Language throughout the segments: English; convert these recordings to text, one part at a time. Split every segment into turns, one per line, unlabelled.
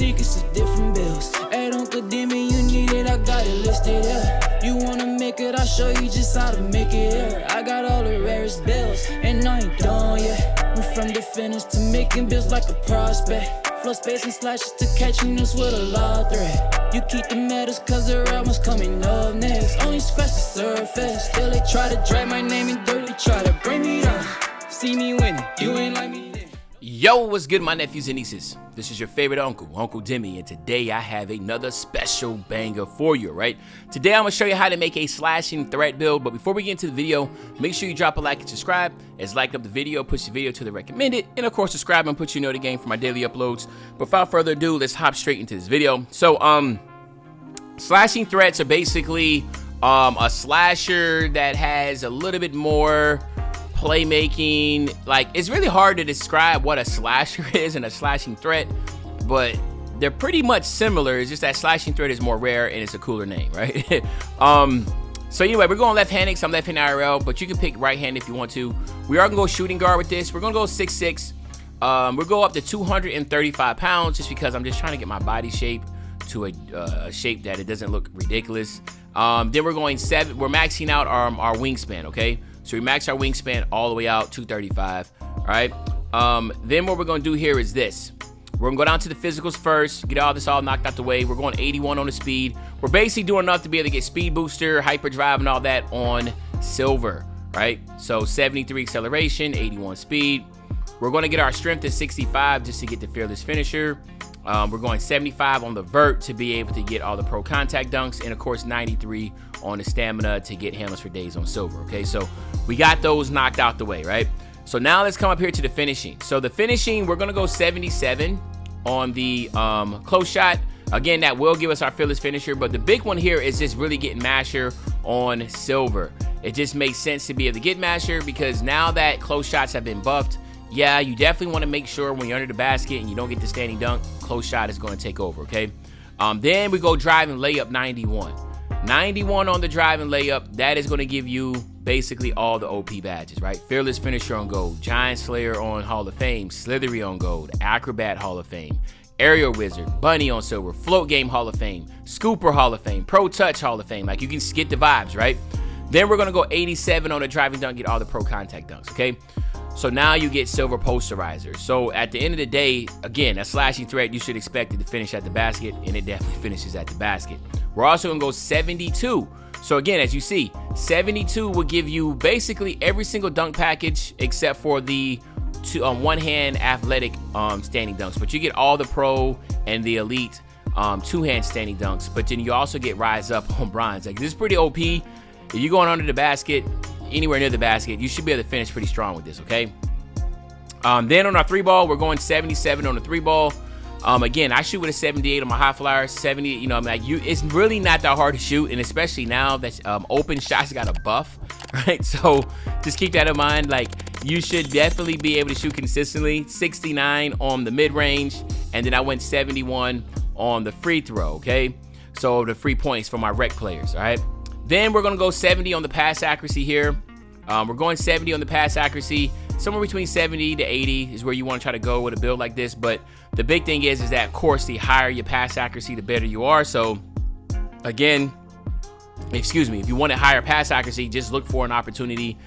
secrets of different bills. At Uncle Demi, you need it, I got it listed here. You wanna make it, I'll show you just how to make it here. I got all the rarest bills, and I ain't done yet. Went from the finish to making bills like a prospect. Flow space and slashes to catching us with a law threat. You keep the medals cause the right one's coming up next. Only scratch the surface. Still they try to drag my name in dirt, they try to bring me down. See me winning, you ain't like me then.
Yo, what's good, my nephews and nieces? This is your favorite uncle, Uncle Demi, and today I have another special banger for you, right? Today I'm gonna show you how to make a slashing threat build, but before we get into the video, make sure you drop a like and subscribe. As like up the video, push the video to the recommended, and of course subscribe and put you know the game for my daily uploads. But without further ado, let's hop straight into this video. So, slashing threats are basically a slasher that has a little bit more playmaking. Like, it's really hard to describe what a slasher is and a slashing threat, but they're pretty much similar. It's just that slashing threat is more rare and it's a cooler name, right? So anyway, we're going left-handed, so I'm left-handed IRL, but you can pick right-handed if you want to. We are gonna go shooting guard with this. We're gonna go 6'6". We'll go up to 235 pounds just because I'm just trying to get my body shape to a shape that it doesn't look ridiculous. Then we're going 7. We're maxing out our wingspan, okay? So we max our wingspan all the way out, 235, all right? Then what we're gonna do here is this. We're gonna go down to the physicals first, get all this all knocked out the way. We're going 81 on the speed. We're basically doing enough to be able to get speed booster, hyperdrive, and all that on silver, right? So 73 acceleration, 81 speed. We're gonna get our strength to 65 just to get the fearless finisher. We're going 75 on the vert to be able to get all the pro contact dunks, and of course 93 on the stamina to get hammers for days on silver, okay? So we got those knocked out the way, right? So now let's come up here to the finishing. So the finishing, we're gonna go 77 on the close shot. Again, that will give us our fearless finisher, but the big one here is just really getting masher on silver. It just makes sense to be able to get masher because now that close shots have been buffed, yeah, you definitely want to make sure when you're under the basket and you don't get the standing dunk, close shot is going to take over, okay? Then we go drive and layup 91. 91 on the drive and layup, that is going to give you basically all the OP badges, right? Fearless Finisher on gold, Giant Slayer on Hall of Fame, Slithery on gold, Acrobat Hall of Fame, Aerial Wizard, Bunny on silver, Float Game Hall of Fame, Scooper Hall of Fame, Pro Touch Hall of Fame. Like, you can get the vibes, right? Then we're going to go 87 on the driving dunk, get all the pro contact dunks, okay? So now you get silver posterizer. So at the end of the day, again, a slashing threat, you should expect it to finish at the basket, and it definitely finishes at the basket. We're also gonna go 72. So again, as you see, 72 will give you basically every single dunk package except for the one-hand athletic standing dunks. But you get all the pro and the elite two-hand standing dunks. But then you also get rise up on bronze. Like, this is pretty OP. If you're going under the basket, anywhere near the basket, you should be able to finish pretty strong with this, okay? Then on our 3-ball, we're going 77 on the 3-ball. Again, I shoot with a 78 on my high flyer. 70, you know, like, it's really not that hard to shoot, and especially now that open shots got a buff, right? So just keep that in mind. Like, you should definitely be able to shoot consistently. 69 on the mid-range, and then I went 71 on the free throw, okay? So the free points for my rec players, all right? Then we're going to go 70 on the pass accuracy here. We're going 70 on the pass accuracy. Somewhere between 70 to 80 is where you want to try to go with a build like this. But the big thing is that, of course, the higher your pass accuracy, the better you are. So, again, if you want a higher pass accuracy, just look for an opportunity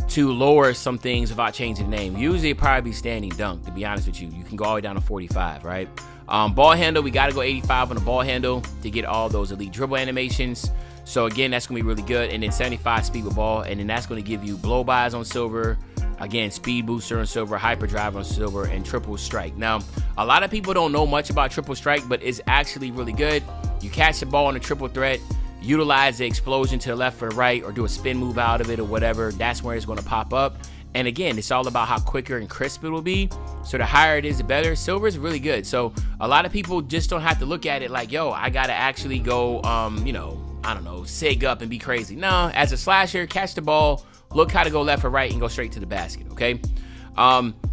to lower some things without changing the name. Usually it'd probably be standing dunk, to be honest with you. You can go all the way down to 45, right? Ball handle, we got to go 85 on the ball handle to get all those elite dribble animations. So again, that's gonna be really good. And then 75 speed with ball, and then that's gonna give you blow bys on silver, again, speed booster on silver, hyperdrive on silver, and triple strike. Now, a lot of people don't know much about triple strike, but it's actually really good. You catch the ball on a triple threat, utilize the explosion to the left or the right, or do a spin move out of it or whatever, that's where it's gonna pop up. And again, it's all about how quicker and crisp it will be. So the higher it is, the better. Silver is really good. So a lot of people just don't have to look at it like, yo, I gotta actually go, you know, I don't know, sig up and be crazy. No, as a slasher, catch the ball, look how to go left or right, and go straight to the basket, okay?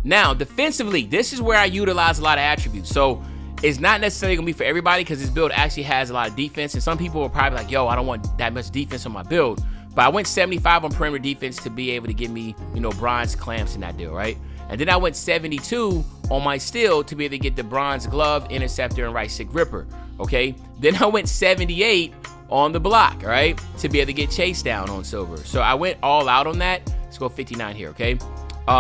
Now, defensively, this is where I utilize a lot of attributes. So it's not necessarily gonna be for everybody because this build actually has a lot of defense, and some people are probably like, yo, I don't want that much defense on my build. But I went 75 on perimeter defense to be able to give me, you know, bronze clamps in that deal, right? And then I went 72 on my steel to be able to get the bronze glove, interceptor, and right stick gripper, okay? Then I went 78 on the block, all right, to be able to get chase down on silver. So I went all out on that. Let's go 59 here, okay?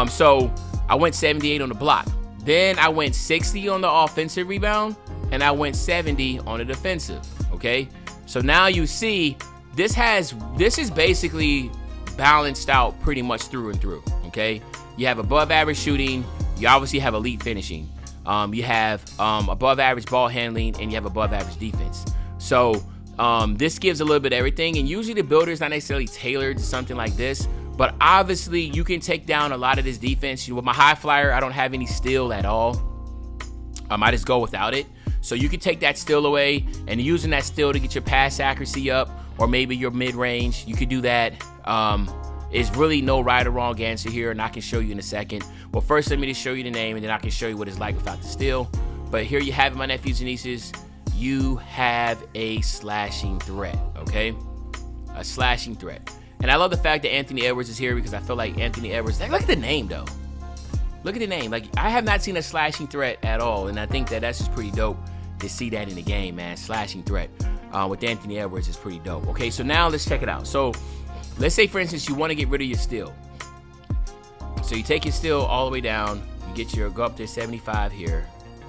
So I went 78 on the block. Then I went 60 on the offensive rebound, and I went 70 on the defensive, okay? So now you see this is basically balanced out pretty much through and through, okay? You have above average shooting, you obviously have elite finishing, you have above average ball handling, and you have above average defense. So this gives a little bit of everything, and usually the builder is not necessarily tailored to something like this, but obviously you can take down a lot of this defense. With my high flyer, I don't have any steal at all. I just go without it. So you can take that steal away, and using that steal to get your pass accuracy up, or maybe your mid-range, you could do that. There's really no right or wrong answer here, and I can show you in a second. Well, first let me just show you the name, and then I can show you what it's like without the steal. But here you have it, my nephews and nieces. You have a slashing threat, okay? A slashing threat. And I love the fact that Anthony Edwards is here, because I feel like Anthony Edwards, look at the name though. Look at the name. Like, I have not seen a slashing threat at all, and I think that that's just pretty dope to see that in the game, man. Slashing threat with Anthony Edwards is pretty dope. Okay, so now let's check it out. So let's say, for instance, you want to get rid of your steal. So you take your steal all the way down. You go up to 75 here.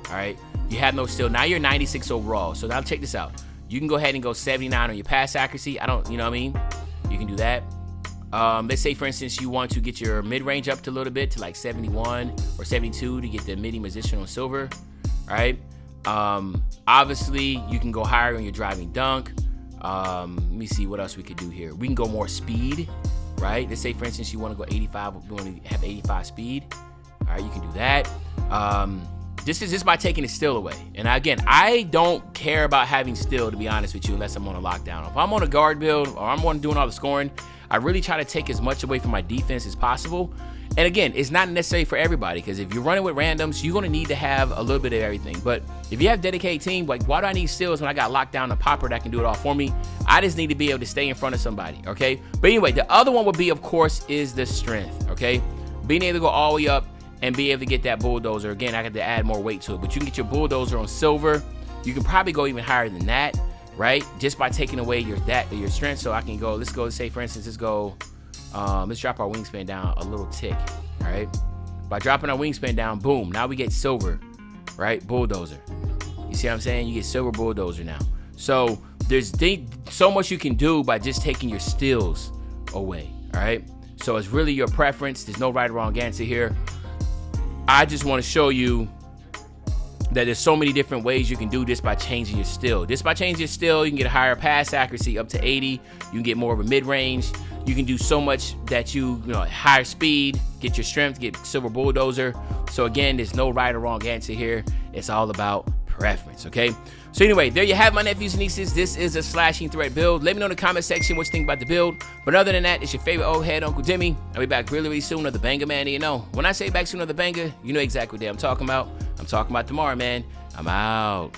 All right. You have no steal. Now you're 96 overall. So now check this out. You can go ahead and go 79 on your pass accuracy. You know what I mean? You can do that. Let's say, for instance, you want to get your mid-range up to a little bit to like 71 or 72 to get the midi position on silver. All right. Obviously, you can go higher on your driving dunk. Let me see what else we could do here. We can go more speed, right? Let's say, for instance, you want to go 85. You want to have 85 speed. All right, you can do that. This is just by taking the steal away. And again, I don't care about having steal, to be honest with you, unless I'm on a lockdown. If I'm on a guard build or I'm on doing all the scoring, I really try to take as much away from my defense as possible. And again, it's not necessary for everybody, because if you're running with randoms, you're going to need to have a little bit of everything. But if you have a dedicated team, like, why do I need steals when I got locked down a popper that can do it all for me? I just need to be able to stay in front of somebody, okay? But anyway, the other one would be, of course, is the strength, okay? Being able to go all the way up and be able to get that bulldozer. Again, I got to add more weight to it, but you can get your bulldozer on silver. You can probably go even higher than that, right? Just by taking away your strength. So I can go, let's say, for instance, let's drop our wingspan down a little tick, all right? By dropping our wingspan down, boom, now we get silver, right? Bulldozer. You see what I'm saying? You get silver bulldozer now. So there's so much you can do by just taking your steals away, all right? So it's really your preference. There's no right or wrong answer here. I just want to show you that there's so many different ways you can do this by changing your steal. Just by changing your steal, you can get a higher pass accuracy up to 80. You can get more of a mid-range. You can do so much that you know, higher speed, get your strength, get silver bulldozer. So again, there's no right or wrong answer here. It's all about preference, okay? So anyway, there you have, my nephews and nieces. This is a slashing threat build. Let me know in the comment section what you think about the build. But other than that, it's your favorite old head, Uncle Demi. I'll be back really, really soon. Another banger, man. You know, when I say back soon, another banger, you know exactly what day I'm talking about. I'm talking about tomorrow, man. I'm out.